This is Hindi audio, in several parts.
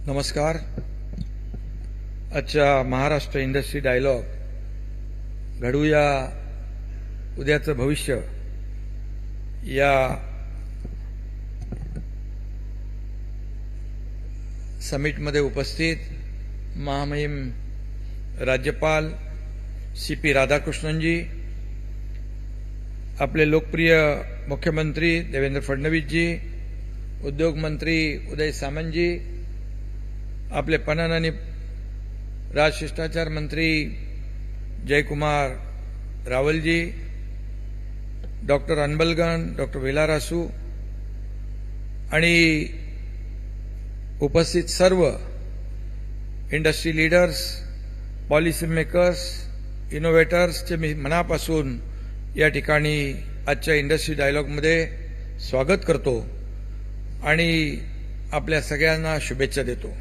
नमस्कार. आजच्या महाराष्ट्र इंडस्ट्री डायलॉग घडूया उद्याचं भविष्य या समिटमध्ये उपस्थित महामहिम राज्यपाल CP राधाकृष्णनजी, आपले लोकप्रिय मुख्यमंत्री देवेंद्र फडणवीसजी, उद्योग मंत्री उदय सामंतजी, आपले पणन आणि राजशिष्टाचार मंत्री जयकुमार रावलजी, डॉक्टर अनबलगन, डॉक्टर वेलारासू आणि उपस्थित सर्व इंडस्ट्री लीडर्स, पॉलिसी मेकर्स, इनोव्हेटर्सचे मी मनापासून या ठिकाणी आजच्या इंडस्ट्री डायलॉगमध्ये स्वागत करतो आणि आपल्या सगळ्यांना शुभेच्छा देतो.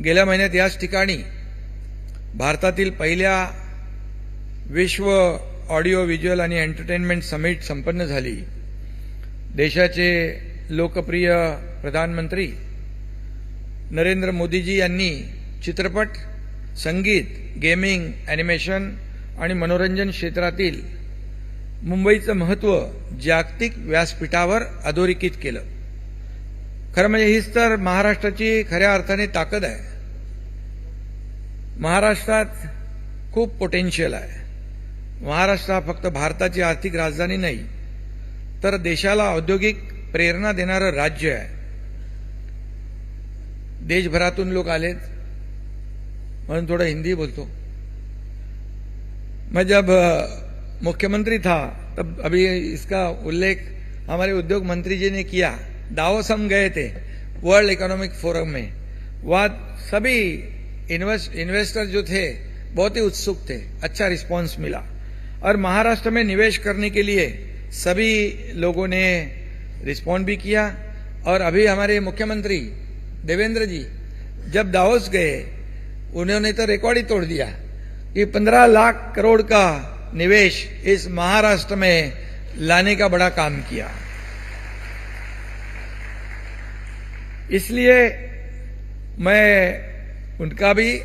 गेल्या महिन्यात याच ठिकाणी भारतातील पहिल्या विश्व ऑडिओ व्हिज्युअल आणि एंटरटेनमेंट समिट संपन्न झाली. देशाचे लोकप्रिय प्रधानमंत्री नरेंद्र मोदीजी यांनी चित्रपट, संगीत, गेमिंग, ॲनिमेशन आणि मनोरंजन क्षेत्रातील मुंबईचं महत्त्व जागतिक व्यासपीठावर अधोरेखित केलं. खरं म्हणजे हीच तर महाराष्ट्राची खऱ्या अर्थाने ताकद आहे. महाराष्ट्रात खूप पोटेन्शियल आहे. महाराष्ट्र हा फक्त भारताची आर्थिक राजधानी नाही, तर देशाला औद्योगिक प्रेरणा देणारं राज्य आहे. देशभरातून लोक आलेत म्हणून थोड़ा हिंदी बोलतो. मैं जब मुख्यमंत्री था तब अभी इसका उल्लेख हमारे उद्योग मंत्री जी ने किया. दावोस हम गए थे वर्ल्ड इकोनॉमिक फोरम में. वहाँ सभी इन्वेस्टर जो थे बहुत ही उत्सुक थे. अच्छा रिस्पांस मिला और महाराष्ट्र में निवेश करने के लिए सभी लोगों ने रिस्पॉन्ड भी किया. और अभी हमारे मुख्यमंत्री देवेंद्र जी जब दावोस गए, उन्होंने तो रिकॉर्ड ही तोड़ दिया कि 15 लाख करोड़ का निवेश इस महाराष्ट्र में लाने का बड़ा काम किया. इसलिए मैं उनका भी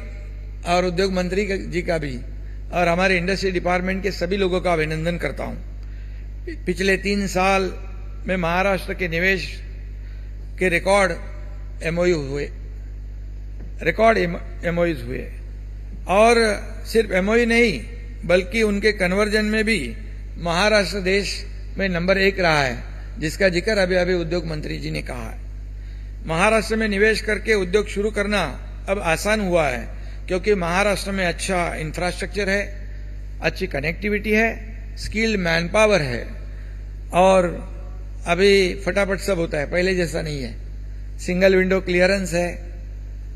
और उद्योग मंत्री जी का भी और हमारे इंडस्ट्री डिपार्टमेंट के सभी लोगों का अभिनंदन करता हूं. पिछले 3 साल में महाराष्ट्र के निवेश के रिकॉर्ड MOU हुए और सिर्फ MOU नहीं बल्कि उनके कन्वर्जन में भी महाराष्ट्र देश में नंबर 1 रहा है, जिसका जिक्र अभी उद्योग मंत्री जी ने कहा है. महाराष्ट्र में निवेश करके उद्योग शुरू करना अब आसान हुआ है क्योंकि महाराष्ट्र में अच्छा इंफ्रास्ट्रक्चर है, अच्छी कनेक्टिविटी है, स्किल्ड मैन पावर है और अभी फटाफट सब होता है, पहले जैसा नहीं है. सिंगल विंडो क्लियरेंस है.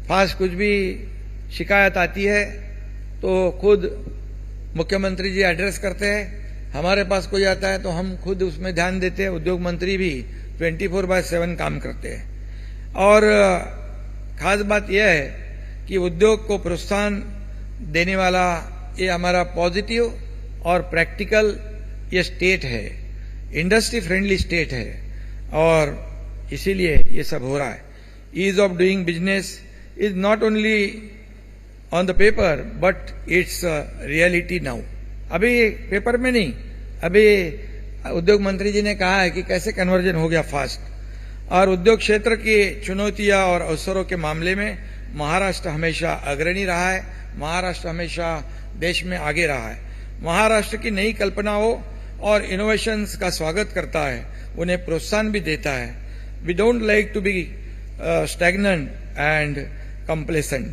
फास्ट कुछ भी शिकायत आती है तो खुद मुख्यमंत्री जी एड्रेस करते हैं. हमारे पास कोई आता है तो हम खुद उसमें ध्यान देते हैं. उद्योग मंत्री भी 24/7 काम करते हैं. और खास बात यह है कि उद्योग को प्रोत्साहन देने वाला ये हमारा पॉजिटिव और प्रैक्टिकल ये स्टेट है, इंडस्ट्री फ्रेंडली स्टेट है और इसीलिए ये सब हो रहा है. Ease of doing business is not only on the paper but it's reality now. अभी पेपर में नहीं, अभी उद्योग मंत्री जी ने कहा है कि कैसे कन्वर्जन हो गया फास्ट. और उद्योग क्षेत्र की चुनौतियां और अवसरों के मामले में महाराष्ट्र हमेशा अग्रणी रहा है. महाराष्ट्र हमेशा देश में आगे रहा है. महाराष्ट्र की नई कल्पनाओं और इनोवेशंस का स्वागत करता है, उन्हें प्रोत्साहन भी देता है. We don't like to be stagnant and complacent.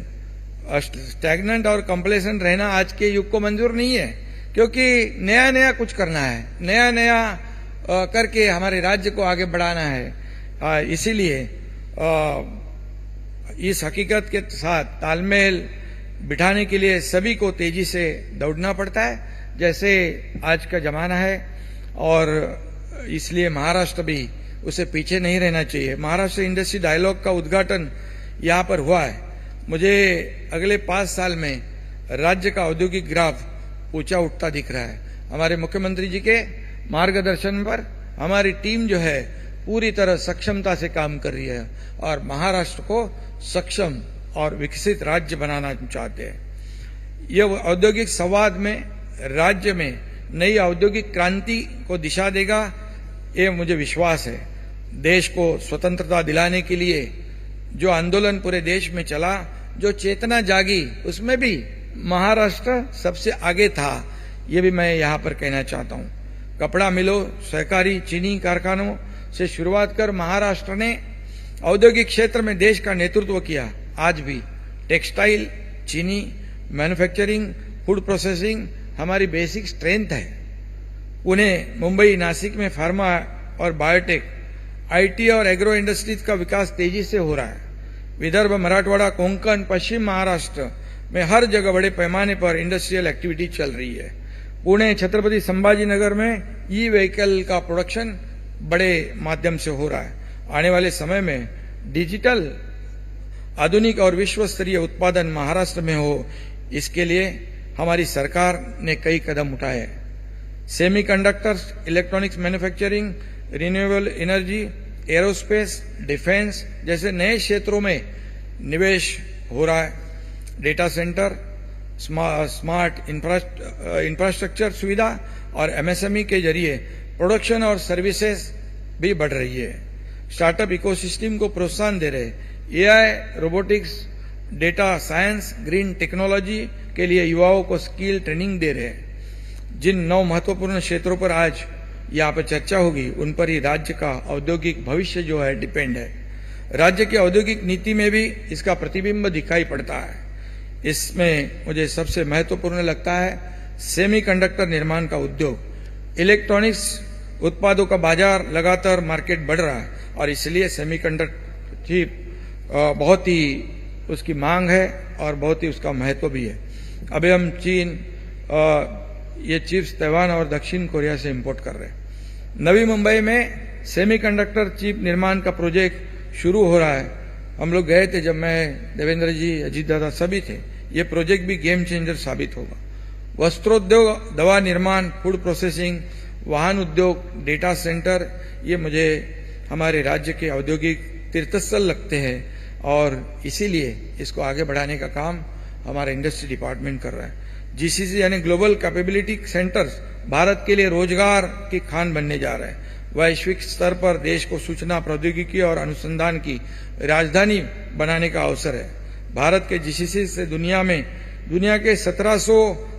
Stagnant और कंप्लेसेंट रहना आज के युग को मंजूर नहीं है, क्योंकि नया नया कुछ करना है, नया नया करके हमारे राज्य को आगे बढ़ाना है. इसीलिए इस हकीकत के साथ तालमेल बिठाने के लिए सभी को तेजी से दौड़ना पड़ता है, जैसे आज का जमाना है. और इसलिए महाराष्ट्र भी उसे पीछे नहीं रहना चाहिए. महाराष्ट्र इंडस्ट्री डायलॉग का उद्घाटन यहाँ पर हुआ है. मुझे अगले 5 साल में राज्य का औद्योगिक ग्राफ ऊंचा उठता दिख रहा है. हमारे मुख्यमंत्री जी के मार्गदर्शन पर हमारी टीम जो है पूरी तरह सक्षमता से काम कर रही है और महाराष्ट्र को सक्षम और विकसित राज्य बनाना चाहते हैं। यह औद्योगिक संवाद में राज्य में नई औद्योगिक क्रांति को दिशा देगा, ये मुझे विश्वास है। देश को स्वतंत्रता दिलाने के लिए जो आंदोलन पूरे देश में चला, जो चेतना जागी, उसमें भी महाराष्ट्र सबसे आगे था, ये भी मैं यहाँ पर कहना चाहता हूँ। कपड़ा मिलों, सहकारी चीनी कारखानों से शुरुआत कर महाराष्ट्र ने औद्योगिक क्षेत्र में देश का नेतृत्व किया। आज भी टेक्सटाइल, चीनी, मैन्युफैक्चरिंग, फूड प्रोसेसिंग हमारी बेसिक स्ट्रेंथ है। पुणे, मुंबई, नासिक में फार्मा और बायोटेक, आईटी और एग्रो इंडस्ट्रीज का विकास तेजी से हो रहा है। विदर्भ, मराठवाड़ा, कोंकण, पश्चिम महाराष्ट्र में हर जगह बड़े पैमाने पर इंडस्ट्रियल एक्टिविटी चल रही है। पुणे, छत्रपति संभाजी नगर में ई व्हीकल का प्रोडक्शन बड़े माध्यम से हो रहा है। आने वाले समय में डिजिटल, आधुनिक और विश्व स्तरीय उत्पादन महाराष्ट्र में हो, इसके लिए हमारी सरकार ने कई कदम उठाए हैं। Semiconductors, electronics manufacturing, renewable energy, aerospace, defence जैसे नए क्षेत्रों में निवेश हो रहा है। डेटा सेंटर, स्मार्ट इंफ्रास्ट्रक्चर सुविधा और एमएसएमई के जरिए प्रोडक्शन और सर्विसेज भी बढ़ रही है। स्टार्टअप इकोसिस्टम को प्रोत्साहन दे रहे, AI, robotics, data science, green technology के लिए युवाओं को स्किल ट्रेनिंग दे रहे हैं। जिन 9 महत्वपूर्ण क्षेत्रों पर आज यहाँ पर चर्चा होगी, उन पर ही राज्य का औद्योगिक भविष्य जो है डिपेंड है। राज्य की औद्योगिक नीति में भी इसका प्रतिबिंब दिखाई पड़ता है। इसमें मुझे सबसे महत्वपूर्ण लगता है सेमीकंडक्टर निर्माण का उद्योग। इलेक्ट्रॉनिक्स उत्पादों का बाजार लगातार मार्केट बढ़ रहा है और इसलिए सेमीकंडक्टर चिप बहुत ही उसकी मांग है और बहुत ही उसका महत्व भी है। अभी हम चीन ये चिप्स ताइवान और दक्षिण कोरिया से इंपोर्ट कर रहे हैं। नवी मुंबई में सेमीकंडक्टर चिप निर्माण का प्रोजेक्ट शुरू हो रहा है। हम लोग गए थे, जब मैं, देवेंद्र जी, अजीत दादा सभी थे। ये प्रोजेक्ट भी गेम चेंजर साबित होगा। वस्त्रोद्योग, दवा निर्माण, फूड प्रोसेसिंग, वाहन उद्योग, डेटा सेंटर, ये मुझे हमारे राज्य के औद्योगिक तीर्थस्थल लगते हैं और इसीलिए इसको आगे बढ़ाने का काम हमारा इंडस्ट्री डिपार्टमेंट कर रहा है। जीसीसी यानी ग्लोबल कैपेबिलिटी सेंटर्स भारत के लिए रोजगार की खान बनने जा रहे हैं। वैश्विक स्तर पर देश को सूचना प्रौद्योगिकी और अनुसंधान की राजधानी बनाने का अवसर है। भारत के जीसीसी से दुनिया के 1700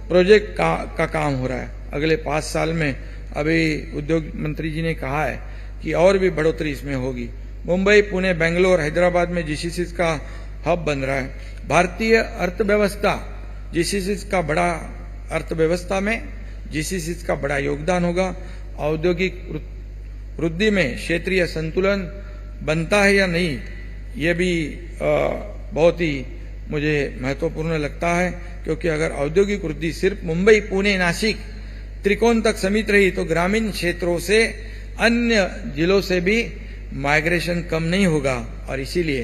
प्रोजेक्ट का काम हो रहा है। अगले 5 साल में अभी उद्योग मंत्री जी ने कहा है कि और भी बढ़ोतरी इसमें होगी। मुंबई, पुणे, बेंगलोर, हैदराबाद में जीसीसी का हब बन रहा है। भारतीय अर्थव्यवस्था अर्थव्यवस्था में जीसीसी का बड़ा योगदान होगा। औद्योगिक वृद्धि में क्षेत्रीय संतुलन बनता है या नहीं, ये भी बहुत ही मुझे महत्वपूर्ण लगता है, क्योंकि अगर औद्योगिक वृद्धि सिर्फ मुंबई, पुणे, नासिक त्रिकोण तक सीमित रही तो ग्रामीण क्षेत्रों से अन्य जिलों से भी माइग्रेशन कम नहीं होगा और इसीलिए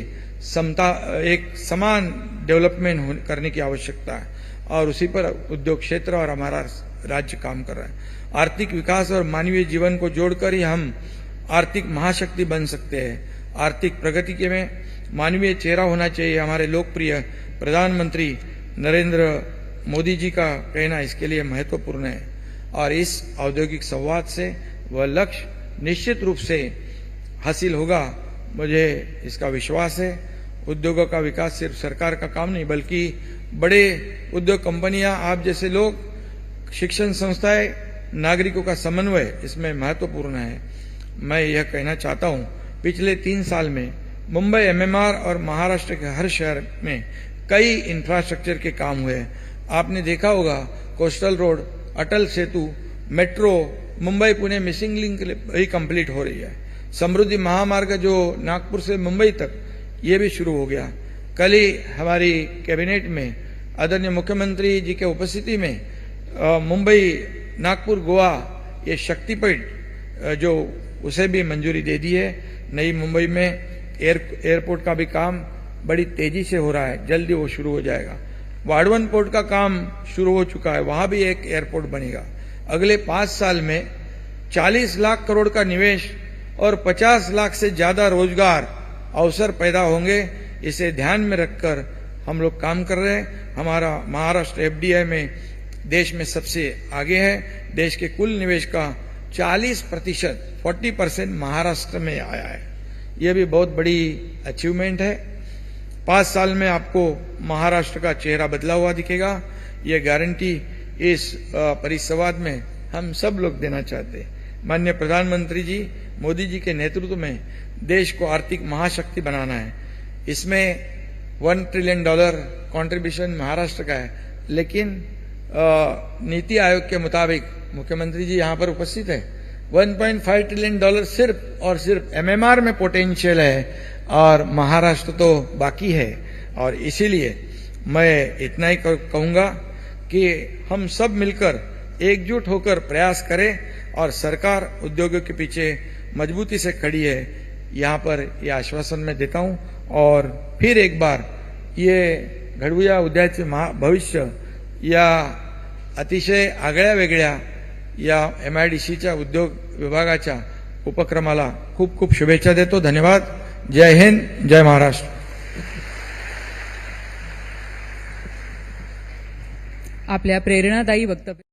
एक समान डेवलपमेंट करने की आवश्यकता है और उसी पर उद्योग क्षेत्र और हमारा राज्य काम कर रहा है। आर्थिक विकास और मानवीय जीवन को जोड़कर ही हम आर्थिक महाशक्ति बन सकते हैं। आर्थिक प्रगति के में मानवीय चेहरा होना चाहिए। हमारे लोकप्रिय प्रधानमंत्री नरेंद्र मोदी जी का कहना इसके लिए महत्वपूर्ण है और इस औद्योगिक संवाद से वह लक्ष्य निश्चित रूप से हासिल होगा, मुझे इसका विश्वास है। उद्योगों का विकास सिर्फ सरकार का काम नहीं, बल्कि बड़े उद्योग कंपनियां, आप जैसे लोग, शिक्षण संस्थाएं, नागरिकों का समन्वय इसमें महत्वपूर्ण है। मैं यह कहना चाहता हूं, पिछले 3 साल में मुंबई एमएमआर और महाराष्ट्र के हर शहर में कई इंफ्रास्ट्रक्चर के काम हुए। आपने देखा होगा coastal road, Atal Setu, metro, Mumbai Pune missing link भी कंप्लीट हो रही है। समृद्धि महामार्ग जो नागपुर से मुंबई तक, ये भी शुरू हो गया। कल ही हमारी कैबिनेट में आदरणीय मुख्यमंत्री जी के उपस्थिति में मुंबई, नागपुर, गोवा ये शक्तिपीठ जो उसे भी मंजूरी दे दी है। नई मुंबई में एयरपोर्ट का भी काम बड़ी तेजी से हो रहा है, जल्दी वो शुरू हो जाएगा। वाडवन पोर्ट का काम शुरू हो चुका है, वहां भी एक एयरपोर्ट बनेगा। अगले 5 साल में 40 लाख करोड़ का निवेश और 50 लाख से ज्यादा रोजगार अवसर पैदा होंगे। इसे ध्यान में रखकर हम लोग काम कर रहे हैं। हमारा महाराष्ट्र एफडीआई में देश में सबसे आगे है। देश के कुल निवेश का 40% महाराष्ट्र में आया है। यह भी बहुत बड़ी अचीवमेंट है। 5 साल में आपको महाराष्ट्र का चेहरा बदला हुआ दिखेगा। ये गारंटी इस परिसंवाद में हम सब लोग देना चाहते हैं। माननीय प्रधानमंत्री जी मोदी जी के नेतृत्व में देश को आर्थिक महाशक्ति बनाना है। इसमें $1 ट्रिलियन कंट्रीब्यूशन महाराष्ट्र का है, लेकिन नीति आयोग के मुताबिक मुख्यमंत्री जी यहां पर उपस्थित है, $1.5 ट्रिलियन सिर्फ और सिर्फ एमएमआर में पोटेंशियल है और महाराष्ट्र तो बाकी है। और इसीलिए मैं इतना ही कहूंगा कि हम सब मिलकर एकजुट होकर प्रयास करें और सरकार उद्योगों के पीछे मजबूती से खड़ी है। यहां पर यह आश्वासन मैं देता हूं। और फिर एक बार ये घडवूया उद्याचे भविष्य या अतिशय आगळ्या वेगळ्या या MIDCच्या उद्योग विभागाच्या उपक्रमाला खूप खूप शुभेच्छा देतो। धन्यवाद। जय हिंद, जय महाराष्ट्र। आपल्या प्रेरणादायी वक्तव्य